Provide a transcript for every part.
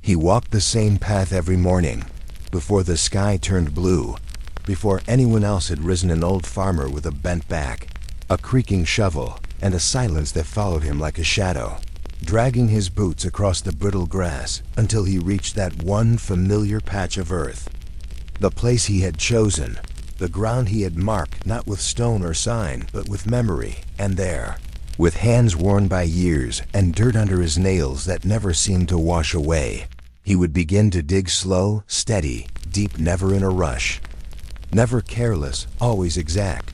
He walked the same path every morning, before the sky turned blue, before anyone else had risen. An old farmer with a bent back, a creaking shovel, and a silence that followed him like a shadow, dragging his boots across the brittle grass until he reached that one familiar patch of earth. The place he had chosen, the ground he had marked not with stone or sign, but with memory. And there, with hands worn by years and dirt under his nails that never seemed to wash away, he would begin to dig slow, steady, deep, never in a rush. Never careless, always exact,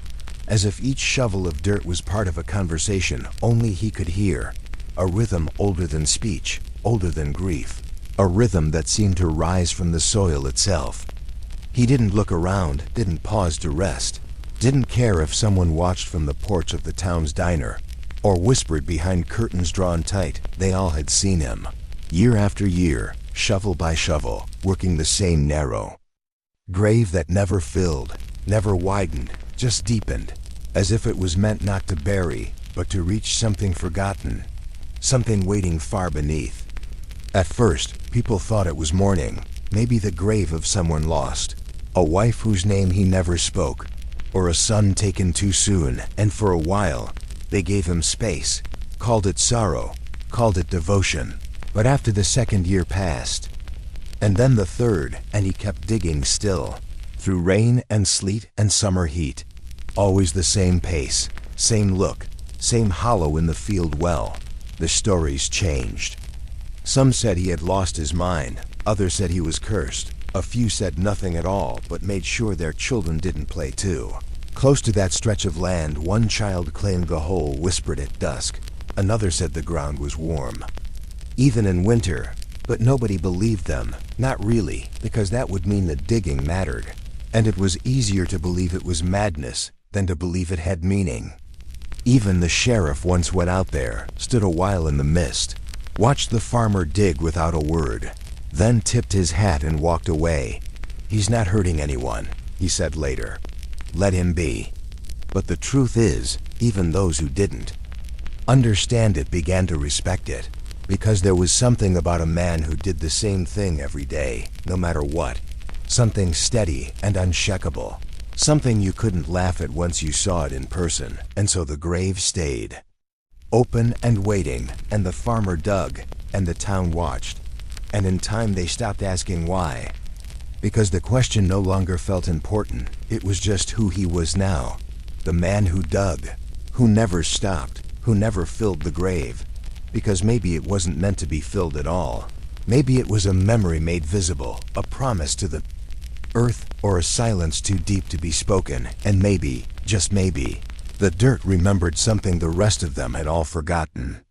as if each shovel of dirt was part of a conversation only he could hear, a rhythm older than speech, older than grief, a rhythm that seemed to rise from the soil itself. He didn't look around, didn't pause to rest, didn't care if someone watched from the porch of the town's diner, or whispered behind curtains drawn tight. They all had seen him, year after year, shovel by shovel, working the same narrow grave that never filled, never widened, just deepened, as if it was meant not to bury, but to reach something forgotten, something waiting far beneath. At first, people thought it was mourning, maybe the grave of someone lost, a wife whose name he never spoke, or a son taken too soon, and for a while, they gave him space, called it sorrow, called it devotion. But after the second year passed, and then the third, and he kept digging still, through rain and sleet and summer heat. Always the same pace, same look, same hollow in the field well. The stories changed. Some said he had lost his mind, others said he was cursed. A few said nothing at all, but made sure their children didn't play too. Close to that stretch of land, one child claimed the hole whispered at dusk. Another said the ground was warm, even in winter. But nobody believed them, not really, because that would mean the digging mattered. And it was easier to believe it was madness than to believe it had meaning. Even the sheriff once went out there, stood a while in the mist, watched the farmer dig without a word, then tipped his hat and walked away. "He's not hurting anyone," he said later. "Let him be." But the truth is, even those who didn't understand it began to respect it, because there was something about a man who did the same thing every day, no matter what. Something steady and unshakable. Something you couldn't laugh at once you saw it in person. And so the grave stayed open and waiting, and the farmer dug, and the town watched. And in time they stopped asking why, because the question no longer felt important. It was just who he was now. The man who dug, who never stopped, who never filled the grave. Because maybe it wasn't meant to be filled at all. Maybe it was a memory made visible, a promise to the earth, or a silence too deep to be spoken. And maybe, just maybe, the dirt remembered something the rest of them had all forgotten.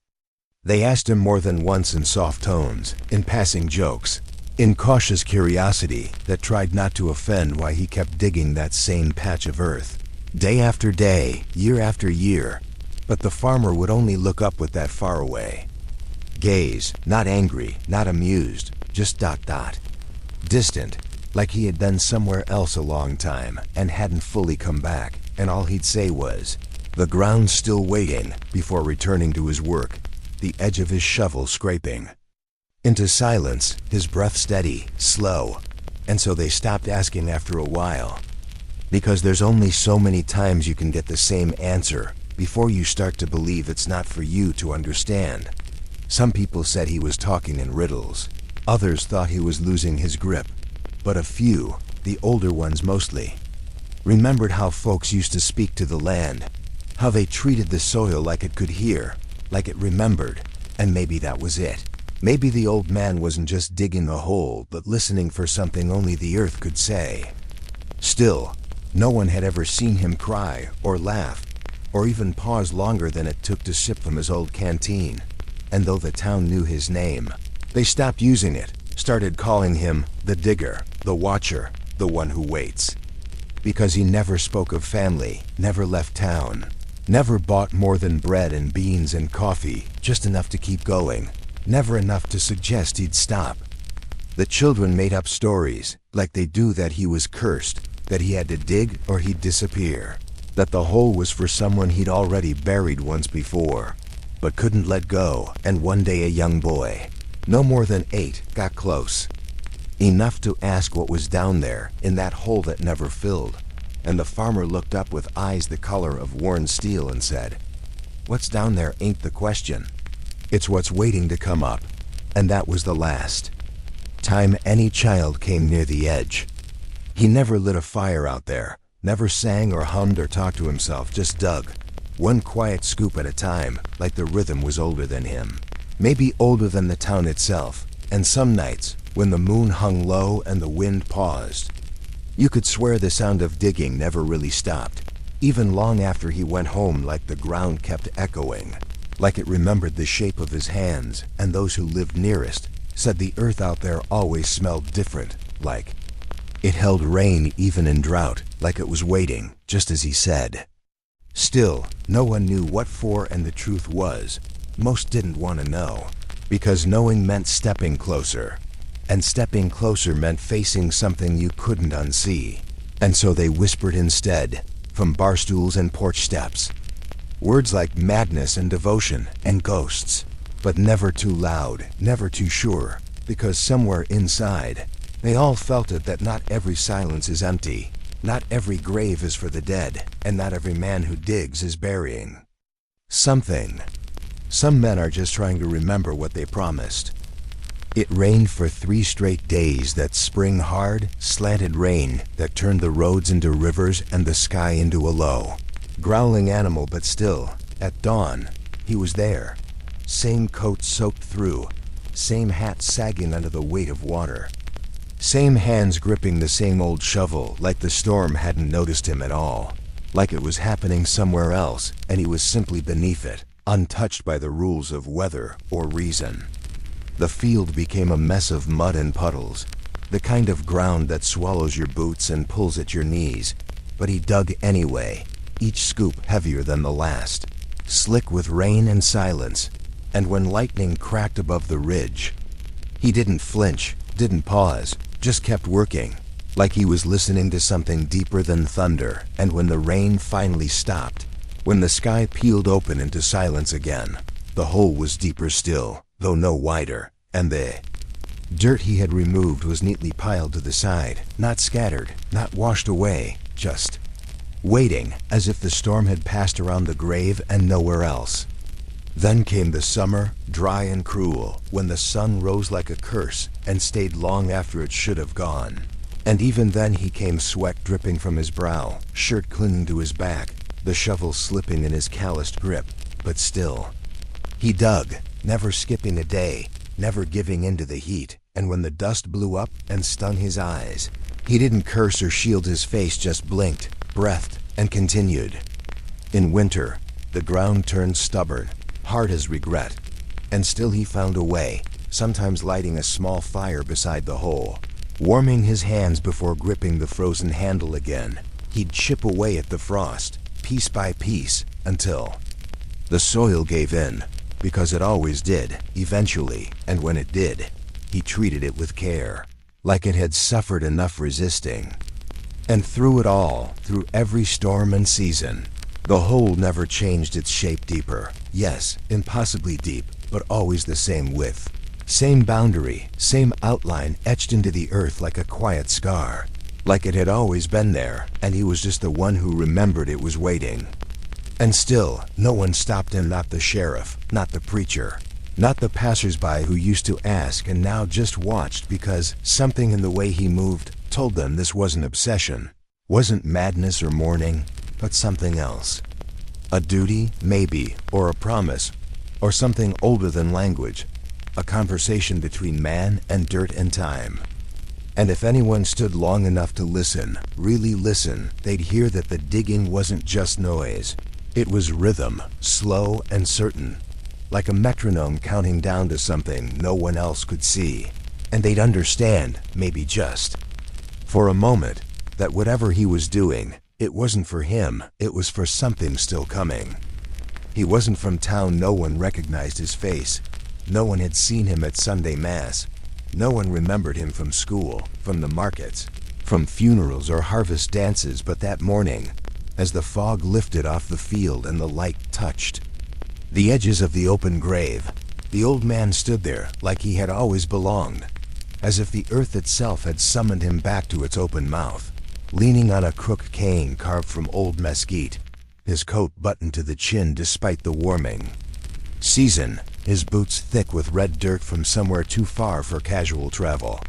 They asked him more than once in soft tones, in passing jokes, in cautious curiosity that tried not to offend, why he kept digging that same patch of earth, day after day, year after year. But the farmer would only look up with that faraway gaze, not angry, not amused, just distant, like he had been somewhere else a long time and hadn't fully come back. And all he'd say was, "The ground's still waiting," before returning to his work, the edge of his shovel scraping into silence, his breath steady, slow. And so they stopped asking after a while, because there's only so many times you can get the same answer before you start to believe it's not for you to understand. Some people said he was talking in riddles. Others thought he was losing his grip. But a few, the older ones mostly, remembered how folks used to speak to the land, how they treated the soil like it could hear, like it remembered. And maybe that was it. Maybe the old man wasn't just digging a hole, but listening for something only the earth could say. Still, no one had ever seen him cry or laugh, or even pause longer than it took to sip from his old canteen. And though the town knew his name, they stopped using it, started calling him the digger, the watcher, the one who waits. Because he never spoke of family, never left town, never bought more than bread and beans and coffee, just enough to keep going, never enough to suggest he'd stop. The children made up stories, like they do, that he was cursed, that he had to dig or he'd disappear, that the hole was for someone he'd already buried once before, but couldn't let go. And one day a young boy, No more than 8 got close. Enough to ask what was down there in that hole that never filled. And the farmer looked up with eyes the color of worn steel and said, "What's down there ain't the question. It's what's waiting to come up." And that was the last time any child came near the edge. He never lit a fire out there, never sang or hummed or talked to himself, just dug, one quiet scoop at a time, like the rhythm was older than him. Maybe older than the town itself. And some nights, when the moon hung low and the wind paused, you could swear the sound of digging never really stopped, even long after he went home, like the ground kept echoing, like it remembered the shape of his hands, and those who lived nearest said the earth out there always smelled different, like it held rain even in drought, like it was waiting, just as he said. Still, no one knew what for, and the truth was, most didn't want to know, because knowing meant stepping closer. And stepping closer meant facing something you couldn't unsee. And so they whispered instead, from bar stools and porch steps. Words like madness and devotion and ghosts, but never too loud, never too sure, because somewhere inside, they all felt it, that not every silence is empty, not every grave is for the dead, and not every man who digs is burying something. Some men are just trying to remember what they promised. It rained for 3 straight days, that spring hard, slanted rain that turned the roads into rivers and the sky into a low, growling animal, but still, at dawn, he was there. Same coat soaked through, same hat sagging under the weight of water, same hands gripping the same old shovel, like the storm hadn't noticed him at all, like it was happening somewhere else and he was simply beneath it, untouched by the rules of weather or reason. The field became a mess of mud and puddles, the kind of ground that swallows your boots and pulls at your knees, but he dug anyway, each scoop heavier than the last, slick with rain and silence. And when lightning cracked above the ridge, he didn't flinch, didn't pause, just kept working, like he was listening to something deeper than thunder. And when the rain finally stopped, when the sky peeled open into silence again, the hole was deeper still, though no wider, and the dirt he had removed was neatly piled to the side, not scattered, not washed away, just waiting, as if the storm had passed around the grave and nowhere else. Then came the summer, dry and cruel, when the sun rose like a curse and stayed long after it should have gone. And even then he came, sweat dripping from his brow, shirt clinging to his back, the shovel slipping in his calloused grip, but still. He dug, never skipping a day, never giving in to the heat, and when the dust blew up and stung his eyes, he didn't curse or shield his face, just blinked, breathed, and continued. In winter, the ground turned stubborn, hard as regret, and still he found a way, sometimes lighting a small fire beside the hole, warming his hands before gripping the frozen handle again. He'd chip away at the frost, piece by piece, until the soil gave in, because it always did, eventually, and when it did, he treated it with care, like it had suffered enough resisting. And through it all, through every storm and season, the hole never changed its shape deeper. Yes, impossibly deep, but always the same width. Same boundary, same outline etched into the earth like a quiet scar. Like it had always been there, and he was just the one who remembered it was waiting. And still, no one stopped him, not the sheriff, not the preacher, not the passers-by who used to ask and now just watched, because something in the way he moved told them this wasn't obsession, wasn't madness or mourning, but something else. A duty, maybe, or a promise, or something older than language, a conversation between man and dirt and time. And if anyone stood long enough to listen, really listen, they'd hear that the digging wasn't just noise. It was rhythm, slow and certain, like a metronome counting down to something no one else could see. And they'd understand, maybe just for a moment, that whatever he was doing, it wasn't for him, it was for something still coming. He wasn't from town, no one recognized his face. No one had seen him at Sunday Mass. No one remembered him from school, from the markets, from funerals or harvest dances, but that morning, as the fog lifted off the field and the light touched the edges of the open grave, The old man stood there like he had always belonged, as if the earth itself had summoned him back to its open mouth, leaning on a crooked cane carved from old mesquite, his coat buttoned to the chin despite the warming season, his boots thick with red dirt from somewhere too far for casual travel.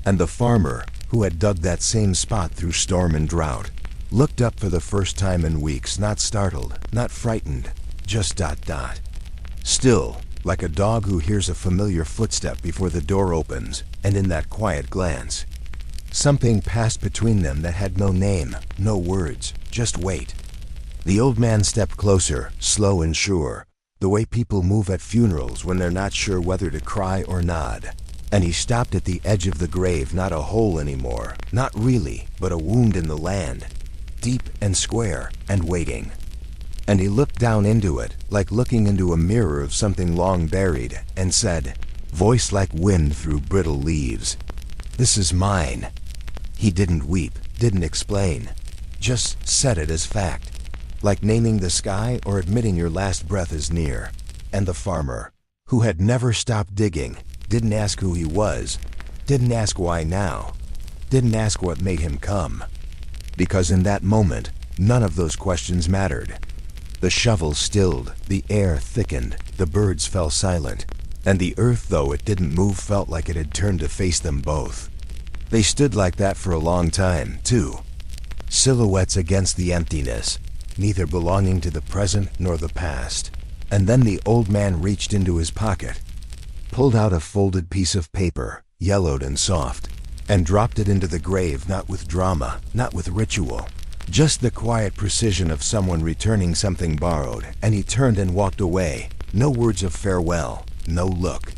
And the farmer, who had dug that same spot through storm and drought, looked up for the first time in weeks, not startled, not frightened, just ... Still, like a dog who hears a familiar footstep before the door opens, and in that quiet glance, something passed between them that had no name, no words, just wait. The old man stepped closer, slow and sure, the way people move at funerals when they're not sure whether to cry or nod. And he stopped at the edge of the grave, not a hole anymore, not really, but a wound in the land, deep and square and waiting. And he looked down into it, like looking into a mirror of something long buried, and said, voice like wind through brittle leaves, "This is mine." He didn't weep, didn't explain, just said it as fact, like naming the sky or admitting your last breath is near. And the farmer, who had never stopped digging, didn't ask who he was, didn't ask why now, didn't ask what made him come. Because in that moment, none of those questions mattered. The shovel stilled, the air thickened, the birds fell silent, and the earth, though it didn't move, felt like it had turned to face them both. They stood like that for a long time, too. Silhouettes against the emptiness, neither belonging to the present nor the past. And then the old man reached into his pocket, pulled out a folded piece of paper, yellowed and soft, and dropped it into the grave, not with drama, not with ritual, just the quiet precision of someone returning something borrowed. And he turned and walked away, no words of farewell, no look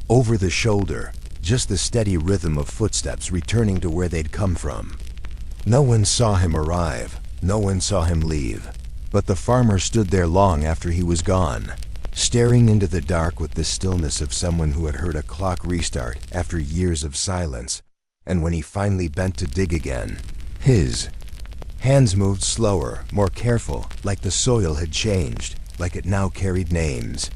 over the shoulder, just the steady rhythm of footsteps returning to where they'd come from. No one saw him arrive, no one saw him leave, but the farmer stood there long after he was gone, staring into the dark with the stillness of someone who had heard a clock restart after years of silence. And when he finally bent to dig again, his hands moved slower, more careful, like the soil had changed, like it now carried names.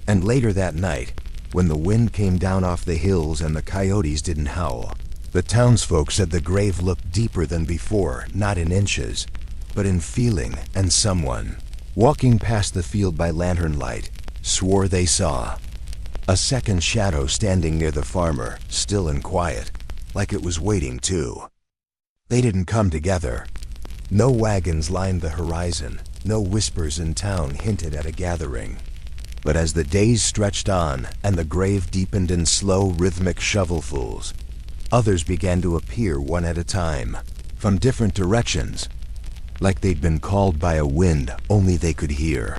And later that night, when the wind came down off the hills and the coyotes didn't howl, the townsfolk said the grave looked deeper than before, not in inches, but in feeling. And someone, walking past the field by lantern light, swore they saw a second shadow standing near the farmer, still and quiet, like it was waiting too. They didn't come together. No wagons lined the horizon, no whispers in town hinted at a gathering. But as the days stretched on and the grave deepened in slow, rhythmic shovelfuls, others began to appear one at a time, from different directions, like they'd been called by a wind only they could hear.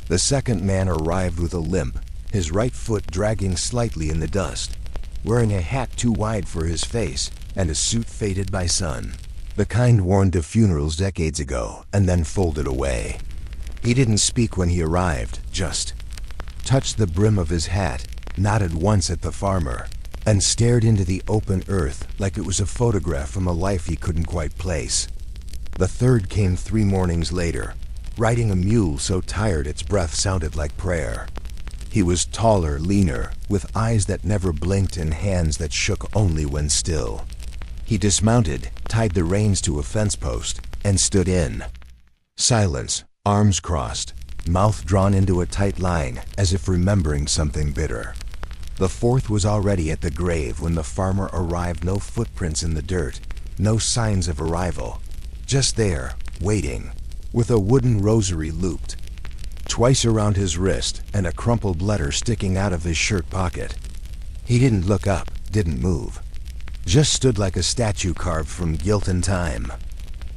The second man arrived with a limp, his right foot dragging slightly in the dust, wearing a hat too wide for his face and a suit faded by sun, the kind worn to funerals decades ago and then folded away. He didn't speak when he arrived, just touched the brim of his hat, nodded once at the farmer, and stared into the open earth like it was a photograph from a life he couldn't quite place. The third came 3 mornings later, riding a mule so tired its breath sounded like prayer. He was taller, leaner, with eyes that never blinked and hands that shook only when still. He dismounted, tied the reins to a fence post, and stood in silence, arms crossed, mouth drawn into a tight line, as if remembering something bitter. The fourth was already at the grave when the farmer arrived, no footprints in the dirt, no signs of arrival. Just there, waiting, with a wooden rosary looped twice around his wrist and a crumpled letter sticking out of his shirt pocket. He didn't look up, didn't move, just stood like a statue carved from guilt and time.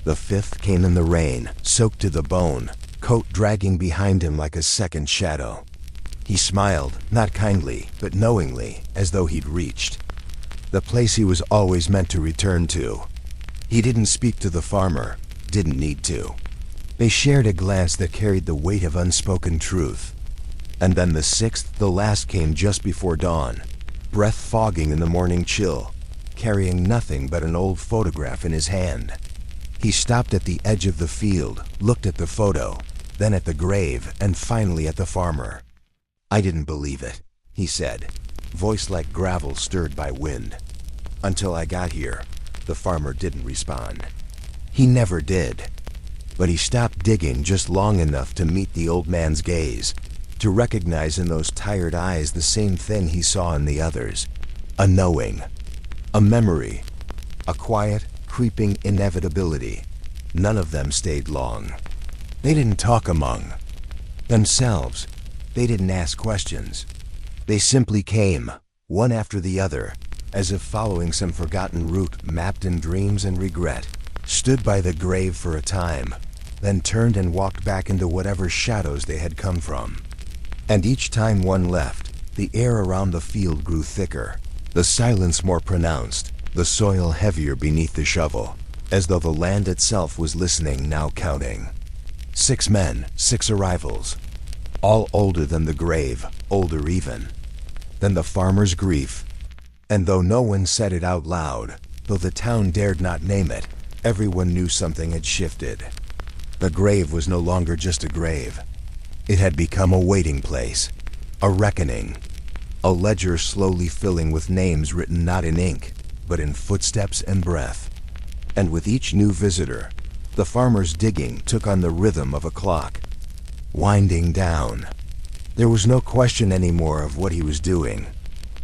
The fifth came in the rain, soaked to the bone, coat dragging behind him like a second shadow. He smiled, not kindly, but knowingly, as though he'd reached the place he was always meant to return to. He didn't speak to the farmer, didn't need to. They shared a glance that carried the weight of unspoken truth. And then the sixth, the last, came just before dawn, breath fogging in the morning chill, carrying nothing but an old photograph in his hand. He stopped at the edge of the field, looked at the photo, then at the grave, and finally at the farmer. I didn't believe it, he said, voice like gravel stirred by wind. Until I got here. The farmer didn't respond. He never did. But he stopped digging just long enough to meet the old man's gaze, to recognize in those tired eyes the same thing he saw in the others. A knowing. A memory. A quiet, creeping inevitability. None of them stayed long. They didn't talk among themselves. They didn't ask questions. They simply came, one after the other, as if following some forgotten route mapped in dreams and regret, stood by the grave for a time, then turned and walked back into whatever shadows they had come from. And each time one left, the air around the field grew thicker, the silence more pronounced, the soil heavier beneath the shovel, as though the land itself was listening, now counting. 6 men, 6 arrivals, all older than the grave, older even than the farmer's grief. And though no one said it out loud, though the town dared not name it, everyone knew something had shifted. The grave was no longer just a grave. It had become a waiting place, a reckoning, a ledger slowly filling with names written not in ink, but in footsteps and breath. And with each new visitor, the farmer's digging took on the rhythm of a clock, winding down. There was no question anymore of what he was doing,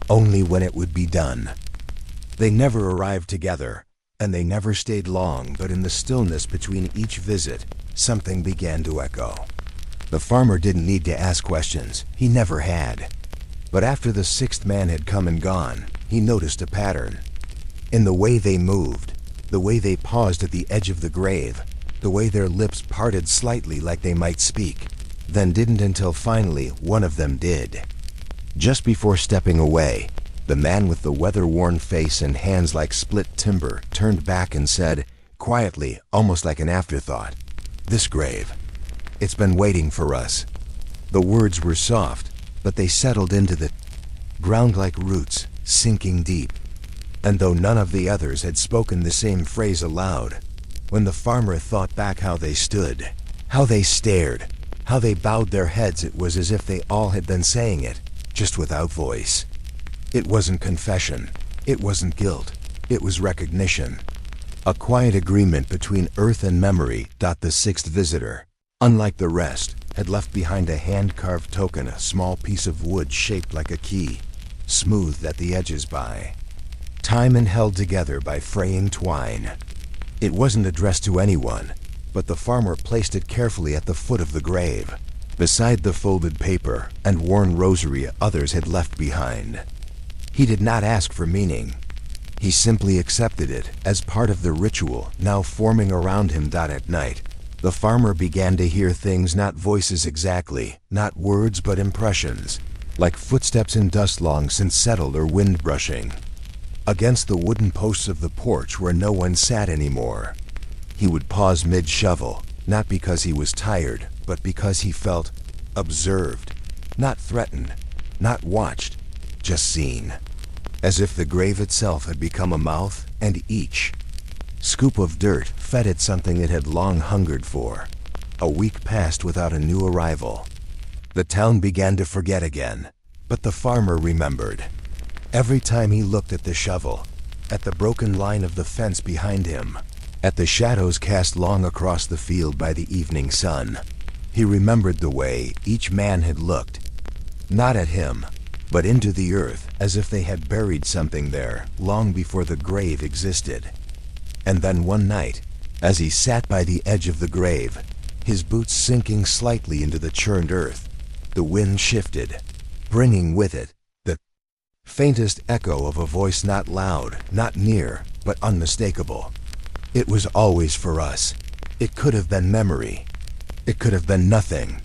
only when it would be done. They never arrived together, and they never stayed long, but in the stillness between each visit, something began to echo. The farmer didn't need to ask questions, he never had. But after the 6th man had come and gone, he noticed a pattern. In the way they moved, the way they paused at the edge of the grave, the way their lips parted slightly like they might speak, then didn't until finally one of them did. Just before stepping away, the man with the weather-worn face and hands like split timber turned back and said, quietly, almost like an afterthought, "This grave, it's been waiting for us." The words were soft, but they settled into the ground like roots, sinking deep. And though none of the others had spoken the same phrase aloud, when the farmer thought back how they stood, how they stared, how they bowed their heads, it was as if they all had been saying it, just without voice. It wasn't confession, it wasn't guilt, it was recognition. A quiet agreement between earth and memory. The 6th visitor, unlike the rest, had left behind a hand-carved token, a small piece of wood shaped like a key, smoothed at the edges by time and held together by fraying twine. It wasn't addressed to anyone, but the farmer placed it carefully at the foot of the grave, beside the folded paper and worn rosary others had left behind. He did not ask for meaning. He simply accepted it as part of the ritual now forming around him. At night, the farmer began to hear things, not voices exactly, not words but impressions, like footsteps in dust long since settled or wind brushing against the wooden posts of the porch where no one sat anymore. He would pause mid-shovel, not because he was tired, but because he felt observed, not threatened, not watched, just seen. As if the grave itself had become a mouth, and each scoop of dirt fed it something it had long hungered for. A week passed without a new arrival. The town began to forget again, but the farmer remembered. Every time he looked at the shovel, at the broken line of the fence behind him, at the shadows cast long across the field by the evening sun, he remembered the way each man had looked, not at him, but into the earth, as if they had buried something there long before the grave existed. And then one night, as he sat by the edge of the grave, his boots sinking slightly into the churned earth, the wind shifted, bringing with it the faintest echo of a voice, not loud, not near, but unmistakable. It was always for us. It could have been memory. It could have been nothing.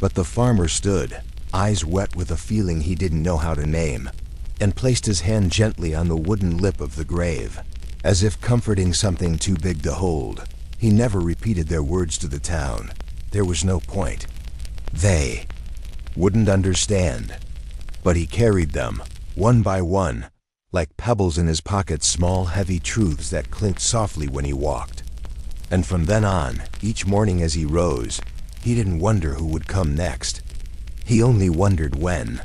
But the farmer stood, eyes wet with a feeling he didn't know how to name, and placed his hand gently on the wooden lip of the grave, as if comforting something too big to hold. He never repeated their words to the town. There was no point. They wouldn't understand. But he carried them, one by one, like pebbles in his pocket, small, heavy truths that clinked softly when he walked. And from then on, each morning as he rose, he didn't wonder who would come next. He only wondered when.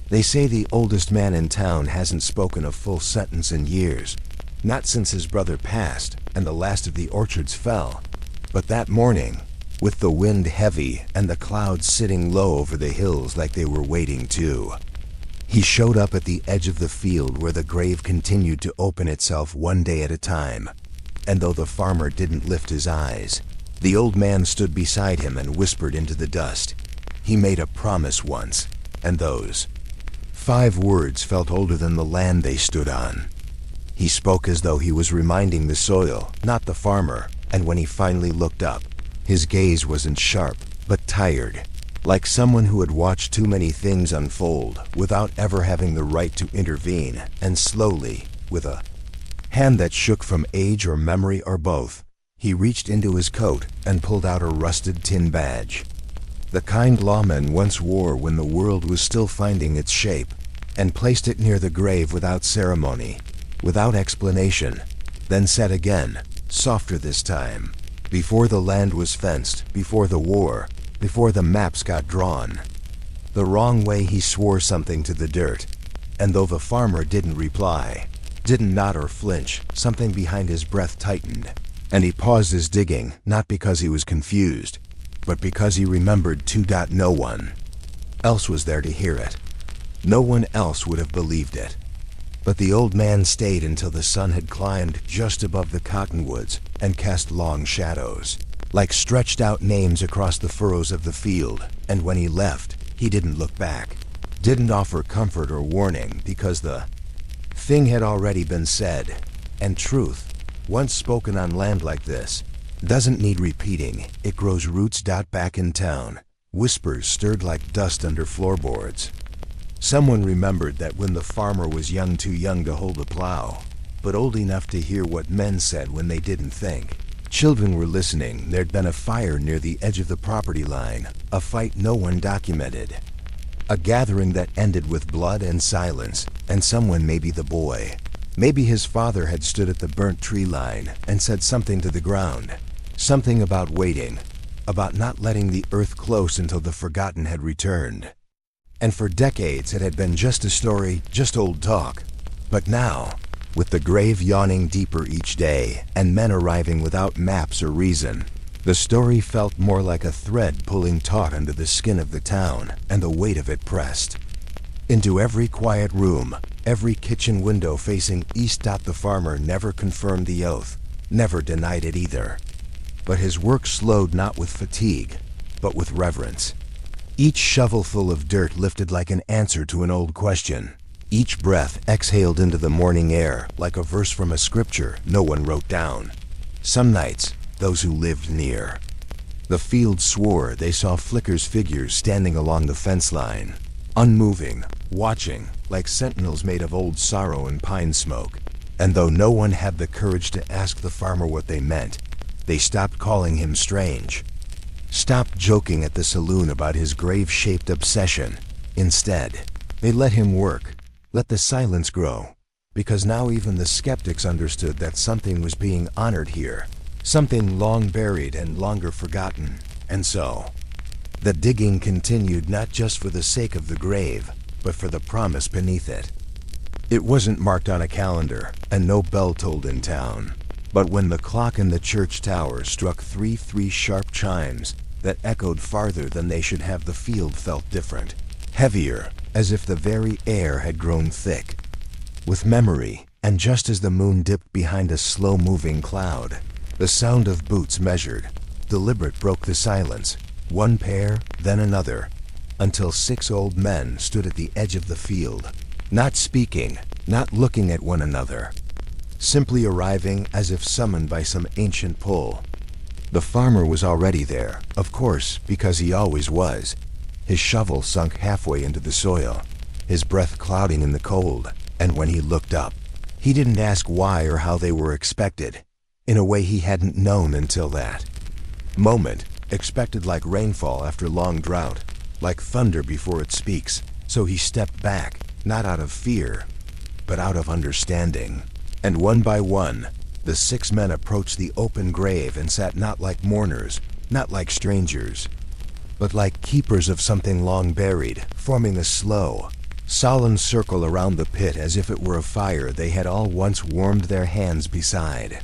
They say the oldest man in town hasn't spoken a full sentence in years. Not since his brother passed and the last of the orchards fell. But that morning, with the wind heavy and the clouds sitting low over the hills like they were waiting too, he showed up at the edge of the field where the grave continued to open itself one day at a time. And though the farmer didn't lift his eyes, the old man stood beside him and whispered into the dust. He made a promise once, and those 5 words felt older than the land they stood on. He spoke as though he was reminding the soil, not the farmer, and when he finally looked up, his gaze wasn't sharp, but tired, like someone who had watched too many things unfold without ever having the right to intervene, and slowly, with a hand that shook from age or memory or both, he reached into his coat and pulled out a rusted tin badge. The kind lawman once wore when the world was still finding its shape, and placed it near the grave without ceremony, without explanation, then said again, softer this time, before the land was fenced, before the war, before the maps got drawn. The wrong way he swore something to the dirt, and though the farmer didn't reply, didn't nod or flinch, something behind his breath tightened, and he paused his digging, not because he was confused, but because he remembered no one else was there to hear it. No one else would have believed it. But the old man stayed until the sun had climbed just above the cottonwoods and cast long shadows, like stretched out names across the furrows of the field, and when he left, he didn't look back, didn't offer comfort or warning, because the thing had already been said, and truth, once spoken on land like this, doesn't need repeating. It grows roots. Back in town, whispers stirred like dust under floorboards. Someone remembered that when the farmer was young, too young to hold a plow, but old enough to hear what men said when they didn't think. Children were listening. There'd been a fire near the edge of the property line, a fight no one documented. A gathering that ended with blood and silence, and someone, maybe the boy, maybe his father, had stood at the burnt tree line and said something to the ground. Something about waiting, about not letting the earth close until the forgotten had returned. And for decades it had been just a story, just old talk. But now, with the grave yawning deeper each day, and men arriving without maps or reason, the story felt more like a thread pulling taut under the skin of the town, and the weight of it pressed into every quiet room, every kitchen window facing east. The farmer never confirmed the oath, never denied it either. But his work slowed not with fatigue, but with reverence. Each shovelful of dirt lifted like an answer to an old question. Each breath exhaled into the morning air like a verse from a scripture no one wrote down. Some nights, those who lived near the field swore they saw Flicker's figures standing along the fence line, unmoving, watching, like sentinels made of old sorrow and pine smoke. And though no one had the courage to ask the farmer what they meant, they stopped calling him strange, stopped joking at the saloon about his grave-shaped obsession. Instead, they let him work, let the silence grow, because now even the skeptics understood that something was being honored here, something long buried and longer forgotten. And so, the digging continued, not just for the sake of the grave, but for the promise beneath it. It wasn't marked on a calendar, and no bell tolled in town. But when the clock in the church tower struck 3 sharp chimes that echoed farther than they should have, the field felt different, heavier, as if the very air had grown thick with memory. And just as the moon dipped behind a slow-moving cloud, the sound of boots, measured, deliberate, broke the silence. One pair, then another, until 6 old men stood at the edge of the field, not speaking, not looking at one another, simply arriving as if summoned by some ancient pull. The farmer was already there, of course, because he always was, his shovel sunk halfway into the soil, his breath clouding in the cold. And when he looked up, he didn't ask why or how they were expected, in a way he hadn't known until that moment, expected like rainfall after long drought, like thunder before it speaks. So he stepped back, not out of fear, but out of understanding. And one by one, the 6 men approached the open grave and sat, not like mourners, not like strangers, but like keepers of something long buried, forming a slow, solemn circle around the pit as if it were a fire they had all once warmed their hands beside.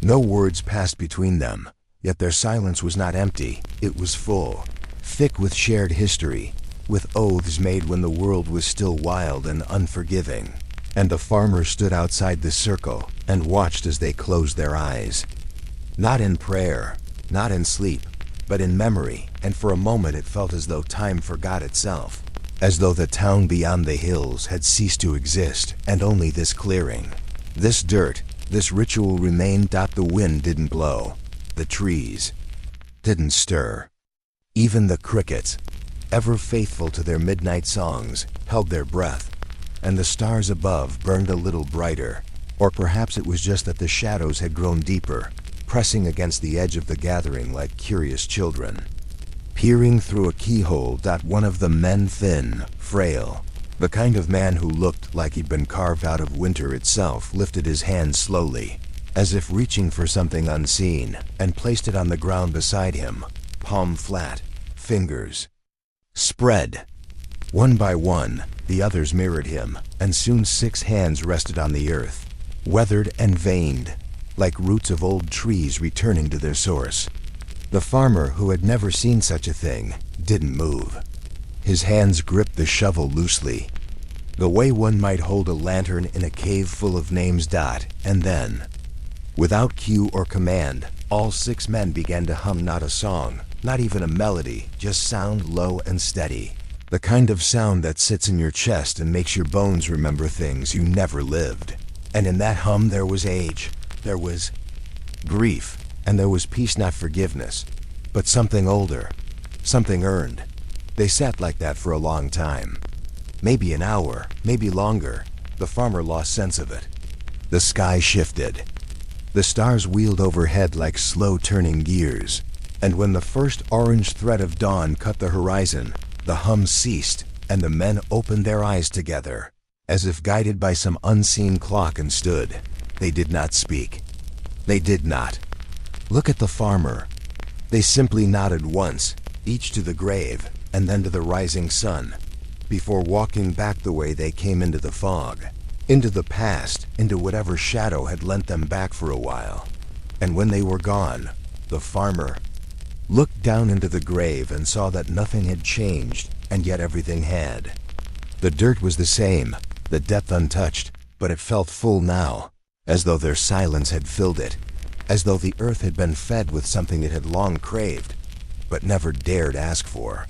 No words passed between them, yet their silence was not empty, it was full, thick with shared history, with oaths made when the world was still wild and unforgiving. And the farmer stood outside the circle and watched as they closed their eyes. Not in prayer, not in sleep, but in memory, and for a moment it felt as though time forgot itself, as though the town beyond the hills had ceased to exist, and only this clearing, this dirt, this ritual remained. The wind didn't blow, the trees didn't stir. Even the crickets, ever faithful to their midnight songs, held their breath, and the stars above burned a little brighter, or perhaps it was just that the shadows had grown deeper, pressing against the edge of the gathering like curious children. Peering through a keyhole, one of the men, thin, frail, the kind of man who looked like he'd been carved out of winter itself, lifted his hand slowly, as if reaching for something unseen, and placed it on the ground beside him, palm flat, fingers spread. One by one, the others mirrored him, and soon 6 hands rested on the earth, weathered and veined, like roots of old trees returning to their source. The farmer, who had never seen such a thing, didn't move. His hands gripped the shovel loosely, the way one might hold a lantern in a cave full of names. And then, without cue or command, all 6 men began to hum not a song, not even a melody, just sound low and steady. The kind of sound that sits in your chest and makes your bones remember things you never lived. And in that hum there was age, there was grief, and there was peace, not forgiveness, but something older, something earned. They sat like that for a long time. Maybe an hour, maybe longer. The farmer lost sense of it. The sky shifted. The stars wheeled overhead like slow-turning gears, and when the first orange thread of dawn cut the horizon, the hum ceased, and the men opened their eyes together, as if guided by some unseen clock, and stood. They did not speak. They did not look at the farmer. They simply nodded once, each to the grave, and then to the rising sun, before walking back the way they came, into the fog, into the past, into whatever shadow had lent them back for a while. And when they were gone, the farmer looked down into the grave and saw that nothing had changed, and yet everything had. The dirt was the same, the depth untouched, but it felt full now, as though their silence had filled it, as though the earth had been fed with something it had long craved, but never dared ask for.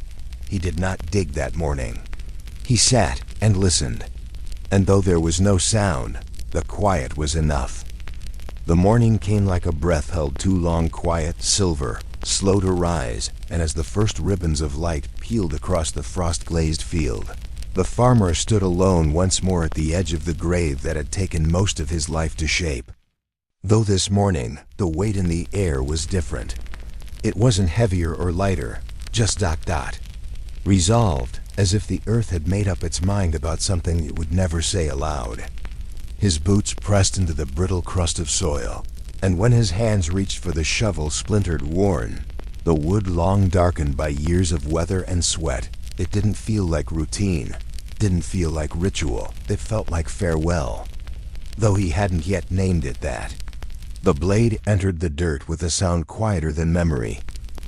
He did not dig that morning. He sat and listened, and though there was no sound, the quiet was enough. The morning came like a breath held too long, quiet, silver, slow to rise, and as the first ribbons of light peeled across the frost-glazed field, the farmer stood alone once more at the edge of the grave that had taken most of his life to shape. Though this morning, the weight in the air was different. It wasn't heavier or lighter, just ... resolved, as if the earth had made up its mind about something it would never say aloud. His boots pressed into the brittle crust of soil, and when his hands reached for the shovel, splintered, worn, the wood long darkened by years of weather and sweat. It didn't feel like routine, didn't feel like ritual, it felt like farewell, though he hadn't yet named it that. The blade entered the dirt with a sound quieter than memory,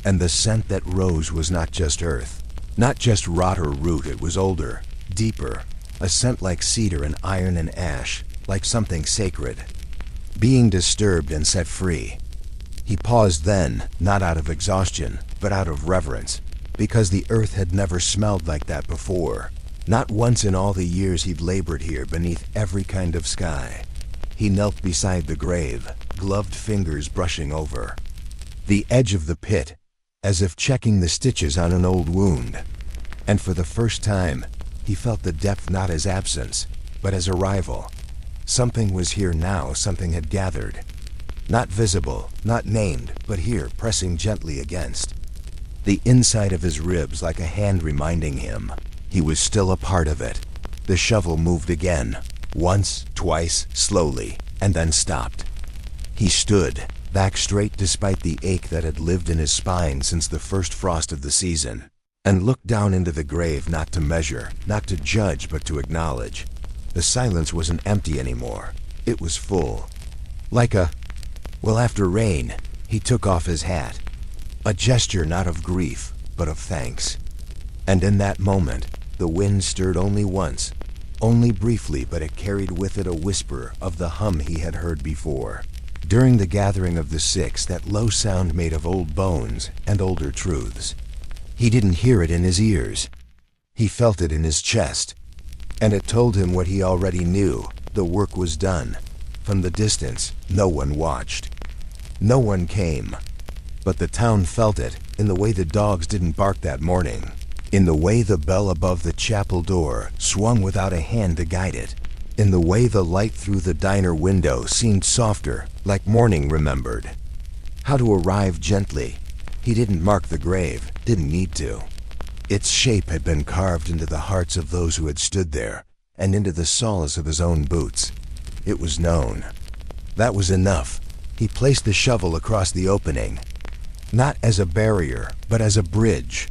and the scent that rose was not just earth, not just rot or root, it was older, deeper, a scent like cedar and iron and ash, like something sacred, being disturbed and set free. He paused then, not out of exhaustion, but out of reverence, because the earth had never smelled like that before, not once in all the years he'd labored here beneath every kind of sky. He knelt beside the grave, gloved fingers brushing over the edge of the pit, as if checking the stitches on an old wound. And for the first time, he felt the depth not as absence, but as arrival. Something was here now, something had gathered. Not visible, not named, but here, pressing gently against the inside of his ribs like a hand reminding him he was still a part of it. The shovel moved again, once, twice, slowly, and then stopped. He stood, back straight despite the ache that had lived in his spine since the first frost of the season, and looked down into the grave, not to measure, not to judge, but to acknowledge. The silence wasn't empty anymore. It was full. Well, after rain, he took off his hat. A gesture not of grief, but of thanks. And in that moment, the wind stirred only once, only briefly, but it carried with it a whisper of the hum he had heard before. During the gathering of the six, that low sound made of old bones and older truths. He didn't hear it in his ears. He felt it in his chest. And it told him what he already knew. The work was done. From the distance, no one watched. No one came. But the town felt it, in the way the dogs didn't bark that morning. In the way the bell above the chapel door swung without a hand to guide it. In the way the light through the diner window seemed softer, like morning remembered. How to arrive gently. He didn't mark the grave, didn't need to. Its shape had been carved into the hearts of those who had stood there, and into the soles of his own boots. It was known. That was enough. He placed the shovel across the opening, not as a barrier, but as a bridge.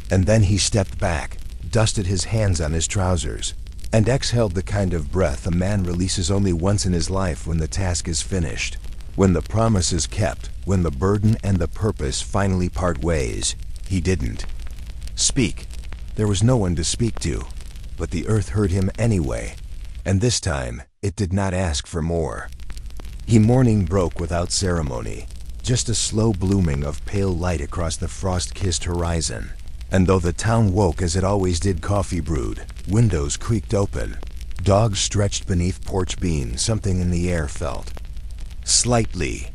And then he stepped back, dusted his hands on his trousers, and exhaled the kind of breath a man releases only once in his life when the task is finished, when the promise is kept, when the burden and the purpose finally part ways. He didn't speak. There was no one to speak to, but the earth heard him anyway, and this time it did not ask for more. Morning broke without ceremony, just a slow blooming of pale light across the frost-kissed horizon. And though the town woke as it always did, coffee brewed, windows creaked open, dogs stretched beneath porch beams, something in the air felt slightly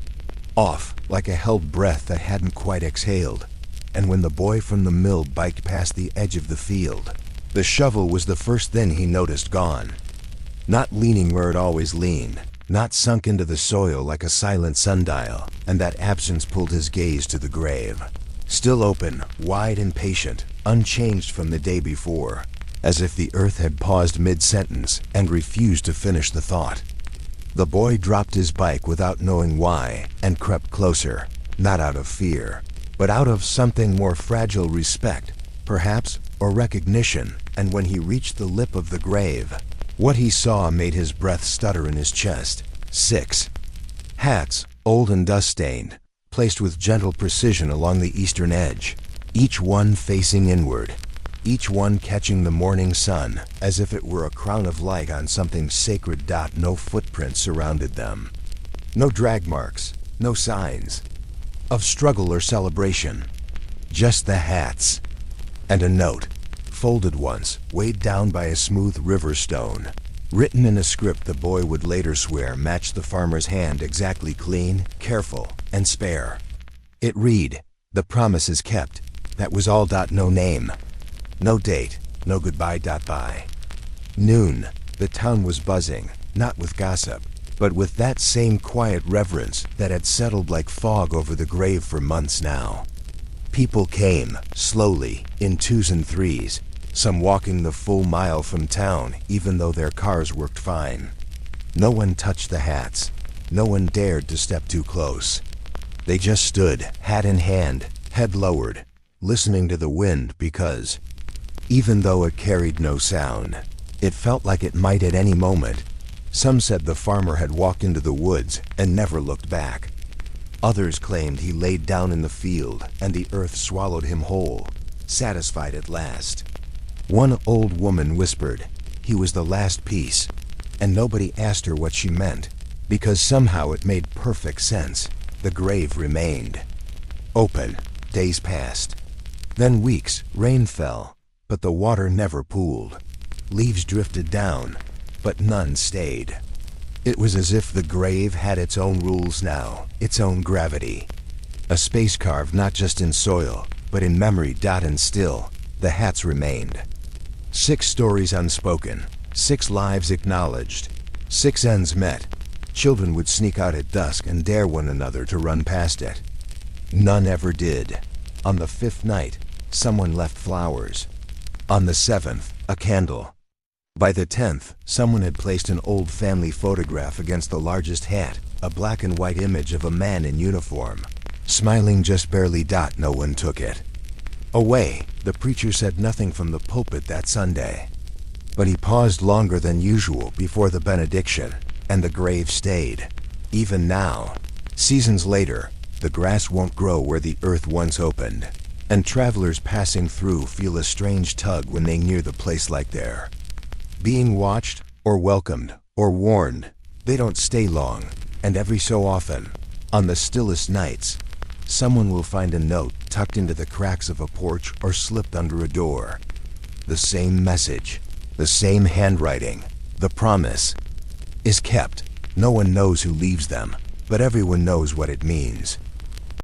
off, like a held breath that hadn't quite exhaled. And when the boy from the mill biked past the edge of the field, the shovel was the first thing he noticed gone. Not leaning where it always leaned, not sunk into the soil like a silent sundial, and that absence pulled his gaze to the grave. Still open, wide and patient, unchanged from the day before, as if the earth had paused mid-sentence and refused to finish the thought. The boy dropped his bike without knowing why and crept closer, not out of fear, but out of something more fragile, respect, perhaps, or recognition. And when he reached the lip of the grave, what he saw made his breath stutter in his chest. 6 hats, old and dust-stained, placed with gentle precision along the eastern edge, each one facing inward, each one catching the morning sun as if it were a crown of light on something sacred. No footprints surrounded them. No drag marks, no signs of struggle or celebration. Just the hats. And a note, folded once, weighed down by a smooth river stone, written in a script the boy would later swear matched the farmer's hand exactly, clean, careful, and spare. It read, "The promise is kept." That was all. No name, no date, no goodbye. By noon, the town was buzzing, not with gossip, but with that same quiet reverence that had settled like fog over the grave for months now. People came, slowly, in 2s and 3s, some walking the full mile from town even though their cars worked fine. No one touched the hats. No one dared to step too close. They just stood, hat in hand, head lowered, listening to the wind because, even though it carried no sound, it felt like it might at any moment. Some said the farmer had walked into the woods and never looked back. Others claimed he laid down in the field and the earth swallowed him whole, satisfied at last. One old woman whispered he was the last piece, and nobody asked her what she meant, because somehow it made perfect sense. The grave remained open. Days passed. Then weeks. Rain fell, but the water never pooled. Leaves drifted down, but none stayed. It was as if the grave had its own rules now, its own gravity. A space carved not just in soil, but in memory. And still, the hats remained. 6 stories unspoken, 6 lives acknowledged, 6 ends met. Children would sneak out at dusk and dare one another to run past it. None ever did. On the 5th night, someone left flowers. On the 7th, a candle. By the 10th, someone had placed an old family photograph against the largest hat, a black and white image of a man in uniform, smiling just barely. No one took it. Away, the preacher said nothing from the pulpit that Sunday. But he paused longer than usual before the benediction, and the grave stayed. Even now, seasons later, the grass won't grow where the earth once opened, and travelers passing through feel a strange tug when they near the place like there. Being watched, or welcomed, or warned, they don't stay long, and every so often, on the stillest nights, someone will find a note tucked into the cracks of a porch or slipped under a door. The same message, the same handwriting, the promise is kept. No one knows who leaves them, but everyone knows what it means.